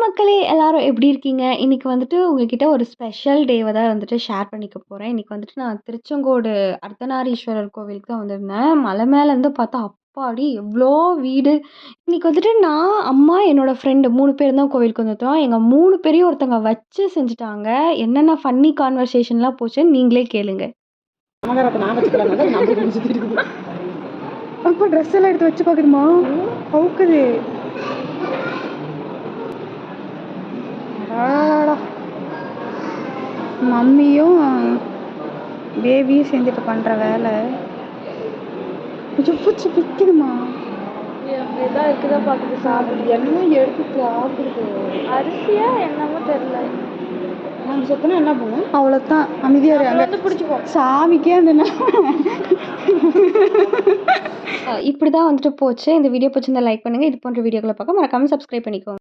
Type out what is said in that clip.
மக்களே! எல்லாரும் எப்படி இருக்கீங்க? இன்னைக்கு வந்துட்டு உங்ககிட்ட ஒரு ஸ்பெஷல் டேவ தான் வந்துட்டு ஷேர் பண்ணிக்க போறேன். இன்னைக்கு வந்துட்டு நான் திருச்செங்கோடு அர்த்தநாரீஸ்வரர் கோவிலுக்கு தான் வந்திருந்தேன். மலை மேலேருந்து பார்த்தா, அப்பாடி! எவ்ளோ வீடு. இன்னைக்கு வந்துட்டு நான், அம்மா, என்னோட ஃப்ரெண்டு 3 பேர் தான் கோவிலுக்கு வந்திருந்தோம். எங்க 3 பேரையும் ஒருத்தங்க வச்சு செஞ்சுட்டாங்க. என்னென்ன ஃபன்னி கான்வர்சேஷன்லாம் போச்சுன்னு நீங்களே கேளுங்க. நமகரத்தை நான் வச்சுக்கலாம் நம்மளுக்கு முடிச்சுட்டு இருக்குது. அப்போ ட்ரெஸ் எல்லாம் எடுத்து வச்சு பார்க்குதுமா அவுக்குது. மம்மியும் பேபியும் சேர்ந்துட்டு பண்ணுற வேலை கொஞ்சம் பூச்சி பிக்குதுமா. அப்படிதான் இருக்குதா பார்க்குது. சாப்பிடுது என்னமோ எடுத்து சாப்பிடுது. அரிசியா என்னமோ தெரியல. நம்ம சொத்தனா என்ன பண்ணும்? அவ்வளோதான் அமைதியாக இருக்காங்க. வந்து பிடிச்சிக்கோ சாமிக்கே அந்த இப்படி தான் வந்துட்டு போச்சு. இந்த வீடியோ பிடிச்சிருந்தா லைக் பண்ணுங்க. இது போன்ற வீடியோக்களை பார்க்க மறக்காம சப்ஸ்கிரைப் பண்ணிக்கோங்க.